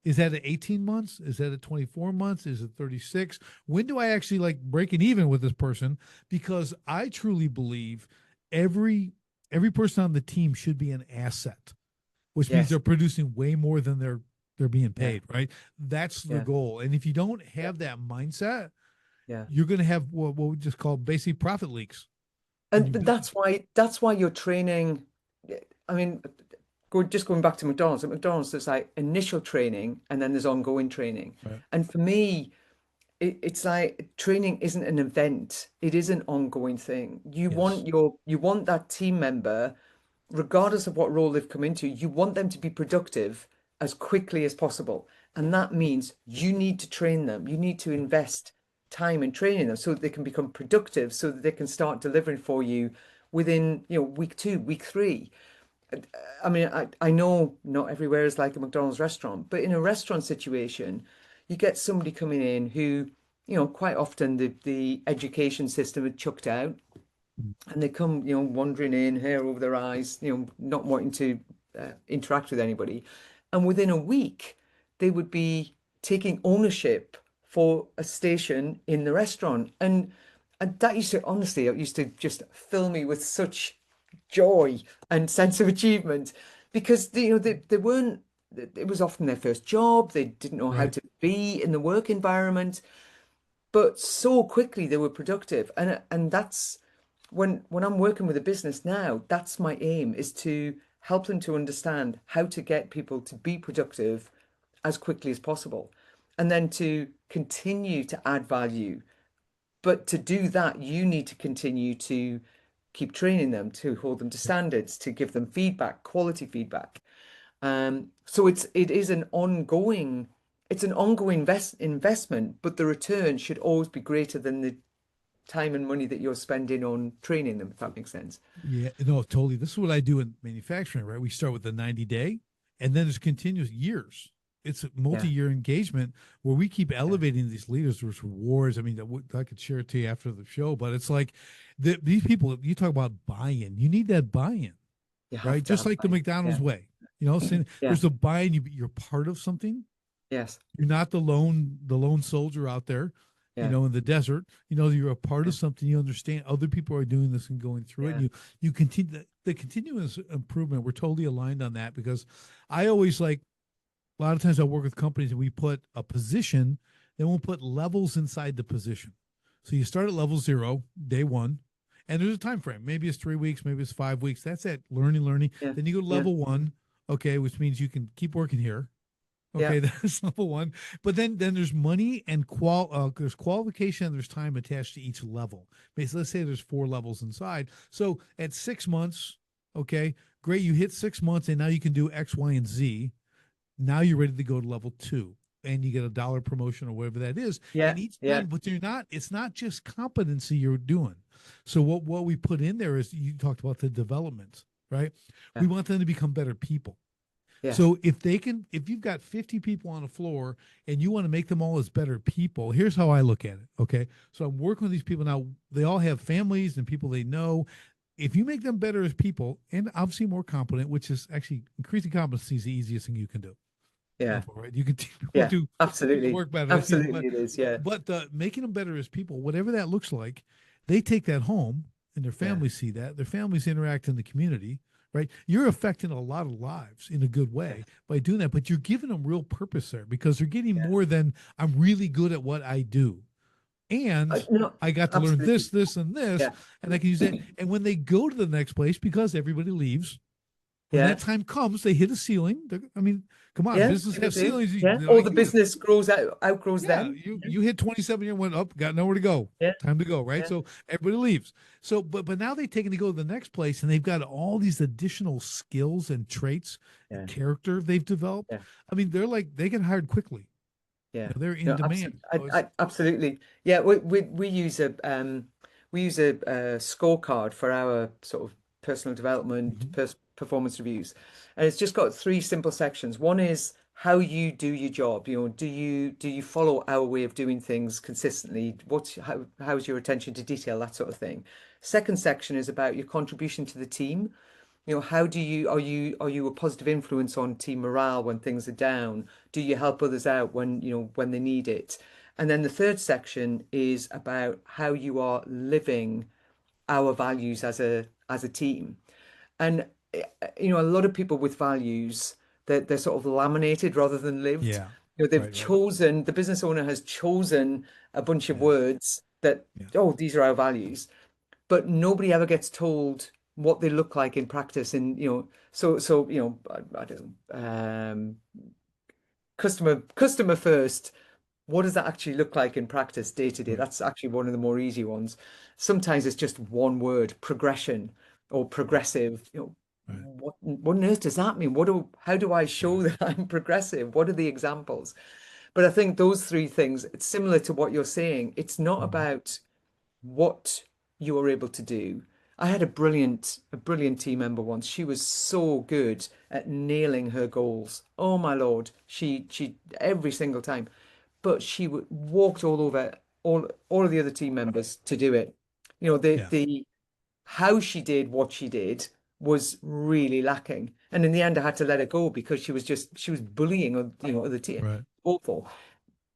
Is that at 18 months? Is that at 24 months? Is it 36? When do I actually like breaking even with this person? Because I truly believe every every person on the team should be an asset, which means yes, they're producing way more than they're being yeah, paid, right? That's the yeah, goal. And if you don't yeah, have that mindset, yeah. you're going to have what we just call basically profit leaks in And your but business. that's why you're training. I mean, going back to McDonald's. At McDonald's, there's like initial training and then there's ongoing training. Right. And for me, it's like training isn't an event. It is an ongoing thing. Yes. You want that team member, regardless of what role they've come into, you want them to be productive as quickly as possible. And that means you need to train them. You need to invest time in training them so that they can become productive, so that they can start delivering for you within, week two, week three. I mean, I know not everywhere is like a McDonald's restaurant, but in a restaurant situation, you get somebody coming in who, quite often the education system had chucked out, and they come, wandering in, hair over their eyes, not wanting to interact with anybody. And within a week, they would be taking ownership for a station in the restaurant. And that used to, honestly, it used to just fill me with such joy and sense of achievement because they weren't, it was often their first job. They didn't know how Right. to be in the work environment, but so quickly they were productive. And that's when I'm working with a business now, that's my aim, is to help them to understand how to get people to be productive as quickly as possible, and then to continue to add value. But to do that, you need to continue to keep training them, to hold them to standards, to give them feedback, quality feedback. So it is an ongoing investment, but the return should always be greater than the time and money that you're spending on training them, if that makes sense. Yeah, no, totally. This is what I do in manufacturing, right? We start with the 90 day and then it's continuous years. It's a Yeah, multi-year engagement where we keep yeah, elevating these leaders. There's rewards. I mean, I could share it to you after the show, but it's like these people, you talk about buy-in. You need that buy-in, you have right? to Just have like the fun. McDonald's Yeah, way, saying yeah, there's a buy-in. You're part of something. yes, You're not the lone soldier out there, yeah, in the desert. You're a part yeah, of something. You understand other people are doing this and going through it. And yeah, you continue the continuous improvement. We're totally aligned on that because I always like a lot of times I work with companies and we put a position, then we'll put levels inside the position. So you start at level 0, day 1, and there's a time frame. Maybe it's 3 weeks, maybe it's 5 weeks. That's it. Learning. yeah, Then you go to yeah, level 1, okay, which means you can keep working here. yeah, Okay, that's level 1. But then there's money and there's qualification and there's time attached to each level. Basically, let's say there's 4 levels inside. So at 6 months, okay, great, you hit 6 months and now you can do X, Y, and Z. Now you're ready to go to level 2 and you get a dollar promotion or whatever that is. yeah, And each yeah, time, but it's not just competency you're doing. So what we put in there is, you talked about the development, right? yeah, We want them to become better people. yes, So if you've got 50 people on the floor and you want to make them all as better people, here's how I look at it. Okay. So I'm working with these people now. They all have families and people they know. If you make them better as people and obviously more competent, which is actually increasing competency is the easiest thing you can do. yeah, Right? You can teach people yeah, to do the absolutely, work better. absolutely, it is. Yeah, But making them better as people, whatever that looks like, they take that home and their yeah, families see that. Their families interact in the community, right? You're affecting a lot of lives in a good yeah, way by doing that, but you're giving them real purpose there because they're getting yeah. more than I'm really good at what I do. And No, I got to learn absolutely. this, and this, Yeah, and I can use that. And when they go to the next place, because everybody leaves, when yeah, that time comes, they hit a ceiling. I mean, come on, yeah. business People have do. ceilings. Yeah, or Like the you, business outgrows yeah, them. you hit 27 year went up, got nowhere to go. Yeah, Time to go, right? yeah, So everybody leaves. So, but now they take and they go to the next place, and they've got all these additional skills and traits and yeah, character they've developed. yeah. I mean, they get hired quickly. Yeah, They're in no, demand. absolutely. Absolutely. Yeah, we use a scorecard for our sort of personal development, Mhm. performance reviews, and it's just got three simple sections. One is how you do your job. Do you follow our way of doing things consistently? How's your attention to detail, that sort of thing. Second section is about your contribution to the team. How do you are you a positive influence on team morale when things are down? Do you help others out when they need it? And then the third section is about how you are living our values as a team. And a lot of people with values, they're sort of laminated rather than lived. Yeah. They've Right. chosen, the business owner has chosen a bunch of Yes. words that, Yeah. oh, these are our values, but nobody ever gets told what they look like in practice. And so I don't know, customer first. what does that actually look like in practice day to day? Right. That's actually one of the more easy ones. Sometimes it's just one word, progression or Right. progressive. Right. What on earth does that mean? How do I show Right. that I'm progressive? What are the examples? But I think those three things, it's similar to what you're saying. It's not Mhm. about what you were able to do. I had a brilliant team member once. She was so good at nailing her goals. Oh my Lord. She every single time. But she walked all over all of the other team members to do it. Yeah. The how she did what she did was really lacking. And in the end, I had to let her go because she was bullying other team. Right. Awful.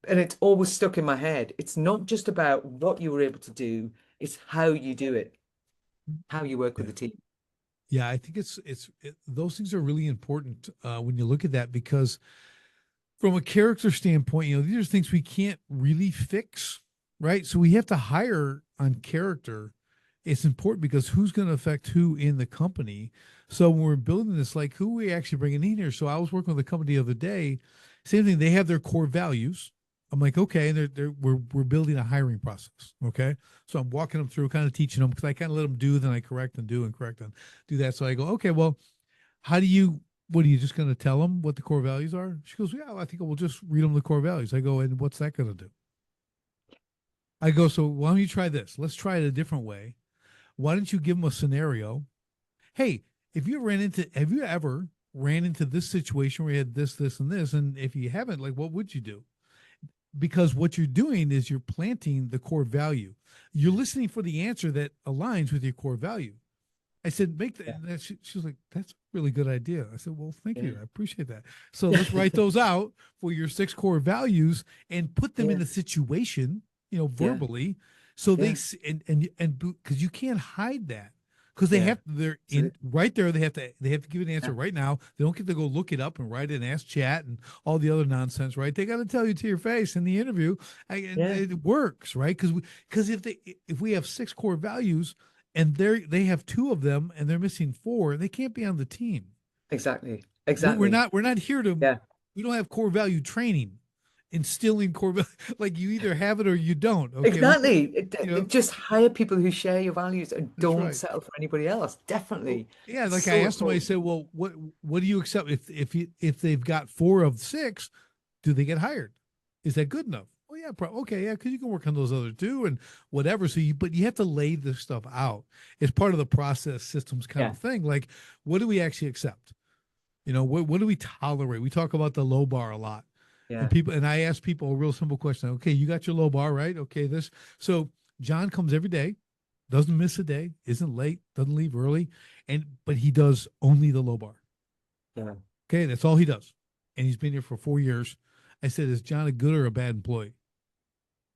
And it's always stuck in my head. It's not just about what you were able to do, it's how you do it, how you work with Yeah. the team. Yeah. I think those things are really important when you look at that because from a character standpoint, these are things we can't really fix, right? So we have to hire on character. It's important because who's going to affect who in the company. So when we're building this, like who are we actually bringing in here? So I was working with a company the other day. Same thing. They have their core values. I'm like, okay, and we're building a hiring process. Okay, so I'm walking them through, kind of teaching them because I kind of let them do, then I correct and do and correct and do that. So I go, okay, well, how do you what are you just going to tell them what the core values are? She goes, yeah, well, I think we'll just read them the core values. I go, and what's that going to do? I go, so why don't you try this? Let's try it a different way. Why don't you give them a scenario? Hey, if you ran into have you ever ran into this situation where you had this and this, and if you haven't, like, what would you do? Because what you're doing is you're planting the core value. You're listening for the answer that aligns with your core value. I said, make Yeah, that. She was like, that's a really good idea. I said, well, thank yeah, you. I appreciate that. So let's write those out for your six core values and put them in yeah, the situation, yeah, verbally. So yeah, and because you can't hide that because they yeah. have, they're in Absolutely. right there. They have to give an answer Yeah, right now. They don't get to go look it up and write it and ask chat and all the other nonsense, right? They got to tell you to your face in the interview. And yeah, it works, right? Because if we have six core values, and they have two of them and they're missing four, they can't be on the team. exactly, We're exactly. not here to, Yeah, we don't have core value training, instilling core value. Like you either have it or you don't. Okay. exactly. Just hire people who share your values and That's don't right. settle for anybody else. Well, Definitely. yeah, like I So asked them, I important. said, well, what do you accept if they've got four of six, do they get hired? Is that good enough? Oh yeah, okay, yeah, because you can work on those other two and whatever. But you have to lay this stuff out. It's part of the process systems kind Yeah, of thing. Like, what do we actually accept? What do we tolerate? We talk about the low bar a lot. yeah, And I ask people a real simple question. Okay, you got your low bar, right? Okay, this. So John comes every day, doesn't miss a day, isn't late, doesn't leave early, but he does only the low bar. yeah. Okay, that's all he does. And he's been here for 4 years. I said, is John a good or a bad employee?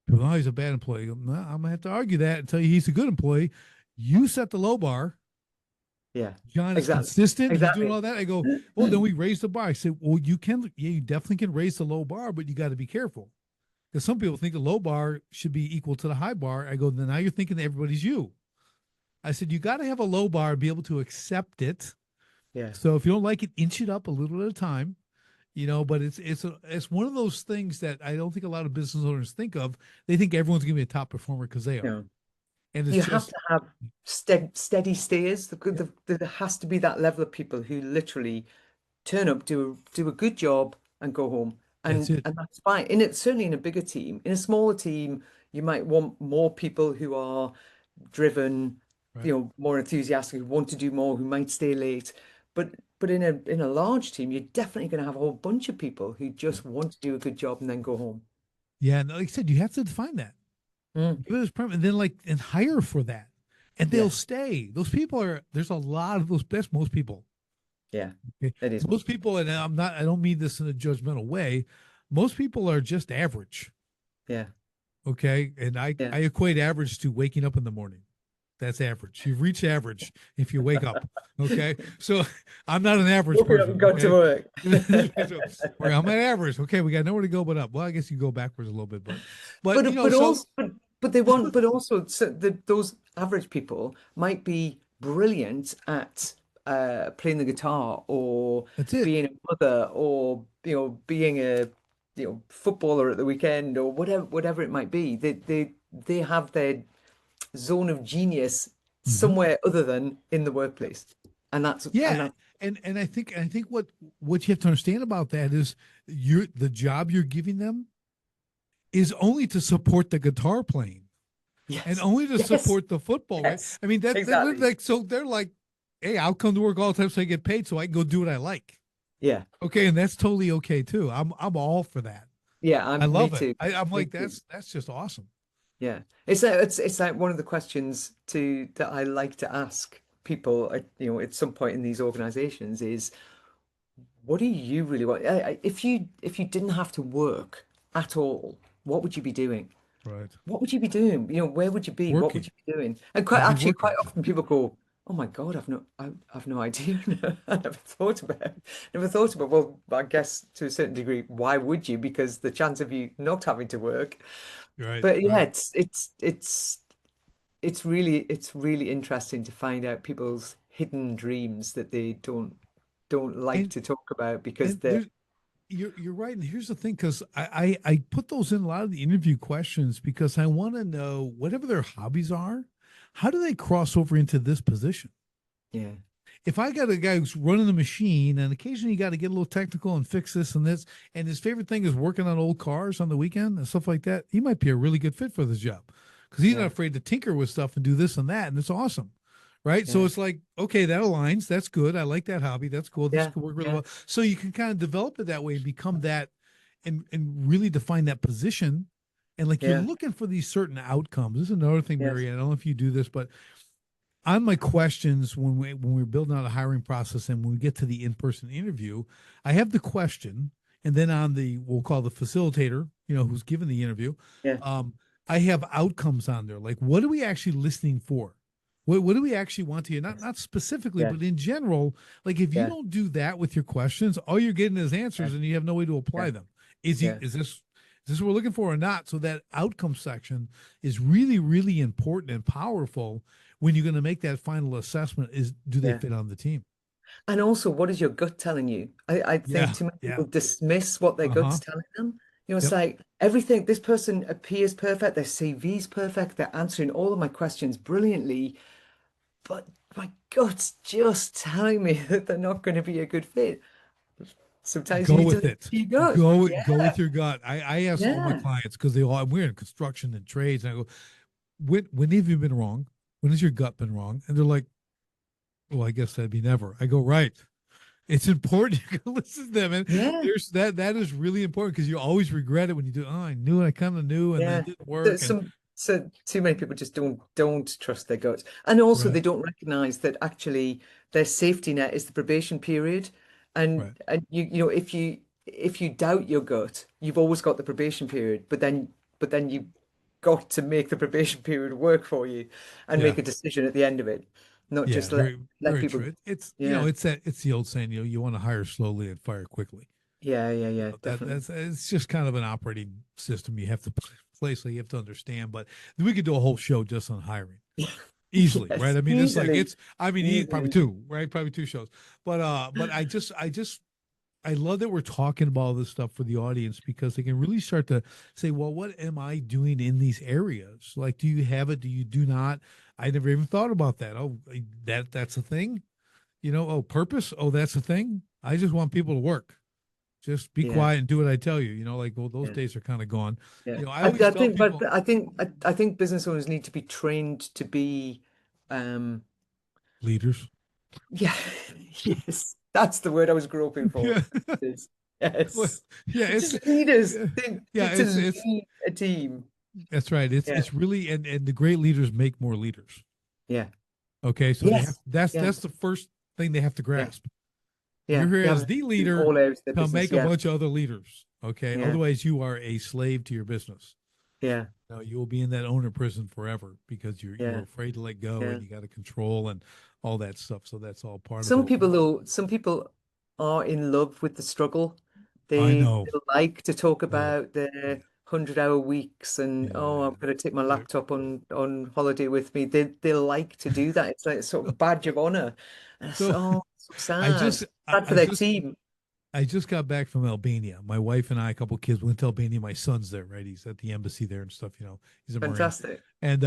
People, no, he's a bad employee. No, I'm gonna have to argue that and tell you he's a good employee. You set the low bar. Yeah, John is exactly. consistent. He's doing Exactly. all that. I go, well, then we raise the bar. I said, well, yeah, you definitely can raise the low bar, but you got to be careful because some people think the low bar should be equal to the high bar. I go, then now you're thinking that everybody's you. I said, you got to have a low bar and be able to accept it. Yeah. So if you don't like it, inch it up a little at a time. But it's one of those things that I don't think a lot of business owners think of. They think everyone's going to be a top performer because they are, No. and it's You have just to have steady steers. yeah, There has to be that level of people who literally turn up, do a good job, and go home. that's it, And that's fine. Certainly in a bigger team. In a smaller team, you might want more people who are driven, right? more enthusiastic, who want to do more, who might stay late. But in a large team, you're definitely going to have a whole bunch of people who Yeah, just want to do a good job and then go home. yeah. And like I said, you have to define that. Mm. Give it as permanent, and then and hire for that, and they'll Yeah, stay. Those people are there's a lot of those. Best most people. yeah, Okay? that is Most most people, people. and I don't mean this in a judgmental way. Most people are just average. Yeah, Okay, and I yeah. I equate average to waking up in the morning. That's average. You've reached average if you wake up. Okay. So I'm not an average Woke up and person. gone to Okay. work. So I'm at average. Okay. We got nowhere to go but up. Well, I guess you go backwards a little bit, but But so those average people might be brilliant at playing the guitar or that's it. being a mother or being a footballer at the weekend or whatever it might be. They have their zone of genius Hmm. somewhere other than in the workplace. And that's and Yeah. that And I think what you have to understand about that is the job you're giving them is only to support the guitar playing and yes, only to yes, support the football, right? yes, I mean that exactly. like so they're like, hey, I'll come to work all the time so I get paid so I can go do what I like. Yeah, Okay, and that's totally okay too. I'm all for that. yeah, I me love it. too. I'm Me like too. that's just awesome. Yeah. It's like one of the questions to that I like to ask people at some point in these organizations is what do you really want? If you didn't have to work at all, what would you be doing? Right. What would you be doing? Where would you be? What would Working. you be doing? And I'd be quite working. often people go, "Oh my God, I've no idea. I never thought about." Well, I guess to a certain degree, why would you? Because the chance of you not having to work. Right, But yeah, right. it's really interesting to find out people's hidden dreams that they don't like And to talk about because and they're there's you're right. And here's the thing, because I put those in a lot of the interview questions because I want to know whatever their hobbies are, how do they cross over into this position? yeah, If I got a guy who's running the machine and occasionally you got to get a little technical and fix this and this, and his favorite thing is working on old cars on the weekend and stuff like that, he might be a really good fit for this job because he's not yeah, afraid to tinker with stuff and do this and that. And it's awesome. Right. So yeah, it's like, okay, that aligns. That's good. I like that hobby. That's cool. This yeah, could work really yeah, well. So you can kind of develop it that way and become that and really define that position. And like you're yeah, looking for these certain outcomes. This is another thing, yes, Mary. I don't know if you do this, but on my questions when we're building out a hiring process and when we get to the in-person interview, I have the question, and then on the we'll call the facilitator, who's given the interview, yeah, um, I have outcomes on there. Like, what are we actually listening for? What do we actually want to hear? Not specifically, yeah, but in general. Like, if you yeah, don't do that with your questions, all you're getting is yeah, answers, and you have no way to yeah, apply them. Is he? yeah, Is this what we're looking for or not? So that outcome section is really, really important and powerful when you're going to make that final assessment. Is do they yeah. fit on the team? And also, what is your gut telling you? I think Yeah, too many yeah, people dismiss what their gut's uh-huh, telling them. It's yep. like everything, this person appears perfect, their CV's perfect, they're answering all of my questions brilliantly, but my gut's just telling me that they're not going to be a good fit. Sometimes you Go need to with listen it. to your gut. Go Yeah, with your gut. I ask all my yeah, clients because we're in construction and trades, and I go, when have you been wrong? When has your gut been wrong? And they're like, well, I guess that'd be never. I go, right. It's important you can listen to them. And yeah. there's that is really important because you always regret it when you do, oh, I knew it, I kind of knew, and then it Yeah, didn't work. there's And so too many people just don't trust their gut, and also right, they don't recognize that actually their safety net is the probation period, and right. if you doubt your gut, you've always got the probation period, but then you got to make the probation period work for you, and Yeah. make a decision at the end of it, not Yeah, just let very, let very people. true. It's Yeah, it's the old saying, you want to hire slowly and fire quickly. yeah, yeah, yeah, That definitely. that's it's just kind of an operating system you have to place, so you have to understand. But we could do a whole show just on hiring easily, right? Yes, I mean, it's like easily, it's I mean, probably easily. two, right? Probably two shows. But I love that we're talking about all this stuff for the audience because they can really start to say, well, what am I doing in these areas? Like, do you have it? Do you do not? I never even thought about that. Oh, that's a thing. Oh, purpose. Oh, that's a thing. I just want people to work. Just be Yeah, quiet and do what I tell you. Like, well, those yeah. days are kind of gone. Yeah, I I, always I tell think, but people, I think business owners need to be trained to be, um, leaders. yeah, yes, that's the word I was groping for. Yeah. Leaders. Well, Yes, yeah, just leaders. yeah, To, yeah, to it's lead a team. that's right. Yeah, It's really and the great leaders make more leaders. yeah, Okay, so they have yes, yeah, that's the first thing they have to yeah, grasp. You're yeah. here They have as to the do leader all areas of their to business. make a Yeah, bunch of other leaders. Okay, yeah, otherwise you are a slave to your business. yeah, You will be in that owner prison forever because you're yeah, afraid to let go yeah. and you got to control and all that stuff. So that's all part of Some it. people though, some people are in love with the struggle. I They know. like to talk Oh, about yeah, their 100-hour weeks and oh, I'm yeah. going to take my They're- laptop on holiday with me. They like to do that. It's like a sort of badge of honor. And it's So oh, so I sad. just Sad for I their just team. I just got back from Albania. My wife and I, a couple of kids, went to Albania. My son's there, right? He's at the embassy there and stuff. You know, he's a Marine, Fantastic. and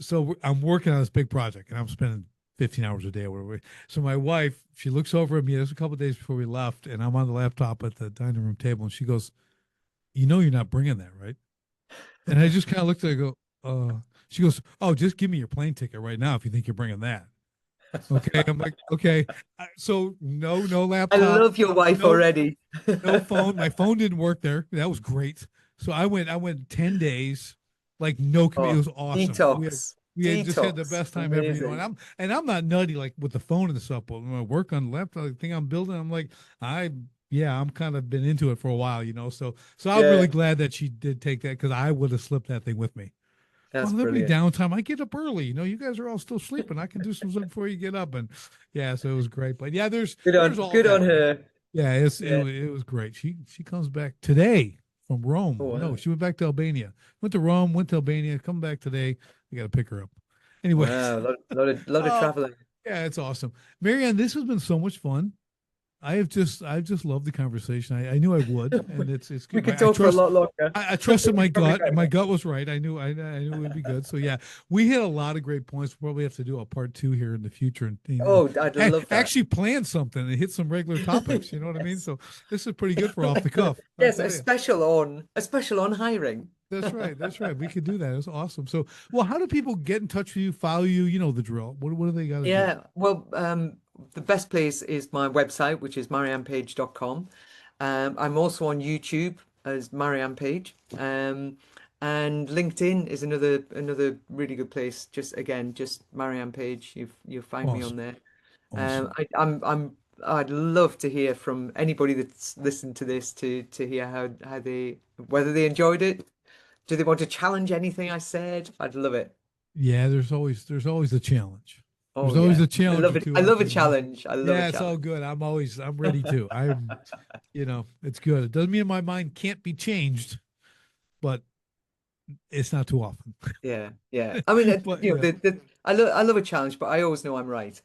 so I'm working on this big project, and I'm spending 15 hours a day or whatever. So my wife, she looks over at me. It was a couple of days before we left, and I'm on the laptop at the dining room table, and she goes, "You know, you're not bringing that, right?" And I just kind of looked at her and go, she goes, "Oh, just give me your plane ticket right now if you think you're bringing that." Okay. I'm like, okay. So no I laptop, love your wife no, already. no phone. My phone didn't work there. That was great. So I went 10 days, like no commute. It Oh, was awesome. detox. We had just had the Detox. best time ever, you know. And Amazing. I'm not nutty like with the phone and stuff, but when I work on the laptop, the thing I'm building, I'm like, I'm kind of been into it for a while, you know. So I'm really Yeah, glad that she did take that because I would have slipped that thing with me. that's Well, there'll be brilliant. downtime. I get up early. You know, you guys are all still sleeping. I can do some stuff before you get up. And yeah, so it was great. But yeah, there's all Good on that. her. Yeah, Yeah. it was great. She comes back today from Rome. Oh, No, wow. she went back to Albania. Went to Rome, went to Albania, come back today. I got to pick her up. Anyways, Wow. Lot of oh traveling. yeah, it's awesome. Marianne, this has been so much fun. I've just loved the conversation. I knew I would, and it's We good. could talk for a lot longer. I trusted my Probably gut, and my better. gut was right. I knew it would be good. So yeah, we hit a lot of great points. We'll probably have to do a part two here in the future, and Oh, I'd love that. actually plan something and hit some regular topics. You know what I mean? Yes. So this is pretty good for off the cuff. I'll Yes, tell you. a special on hiring. That's right. That's right. We could do that. It's awesome. So, well, how do people get in touch with you, follow you? You know the drill. What do they got to do? Yeah, well, the best place is my website, which is mariannepage.com. I'm also on YouTube as Marianne Page. And LinkedIn is another really good place. Just Marianne Page. You'll find me on Awesome. there. Awesome. I'd love to hear from anybody that's listened to this to hear how they whether they enjoyed it. Do they want to challenge anything I said? I'd love it. Yeah, there's always a challenge. Oh There's always yeah. a I challenge love or it. two I out love a there, you know. challenge. I love a Yeah, it's all challenge. good. I'm ready too. It's good. It doesn't mean my mind can't be changed, but it's not too often. Yeah, yeah. I mean, But yeah, I love a challenge, but I always know I'm right.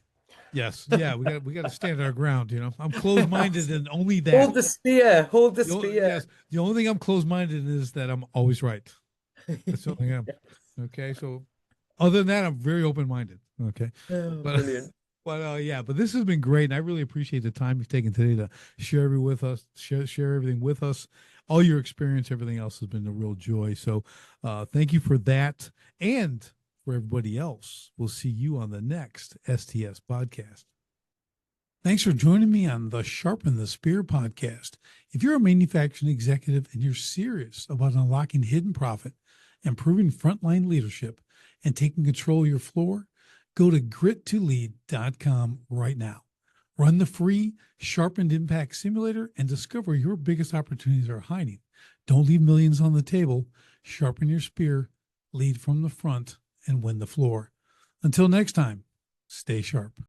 yes, yeah, we got to stand our ground, you know. I'm closed-minded and only Hold that. the spear. Hold the spear. Yes, the only thing I'm closed-minded in is that I'm always right. That's the only thing I'm. Okay, so other than that, I'm very open-minded. Okay, Oh, but brilliant. yeah, but this has been great, and I really appreciate the time you've taken today to share everything with us. All your experience, everything else has been a real joy. So, thank you for that, and for everybody else. We'll see you on the next STS podcast. Thanks for joining me on the Sharpen the Spear podcast. If you're a manufacturing executive and you're serious about unlocking hidden profit, improving frontline leadership, and taking control of your floor, go to grit2lead.com right now. Run the free Sharpened Impact Simulator and discover your biggest opportunities are hiding. Don't leave millions on the table. Sharpen your spear, lead from the front, and win the floor. Until next time, stay sharp.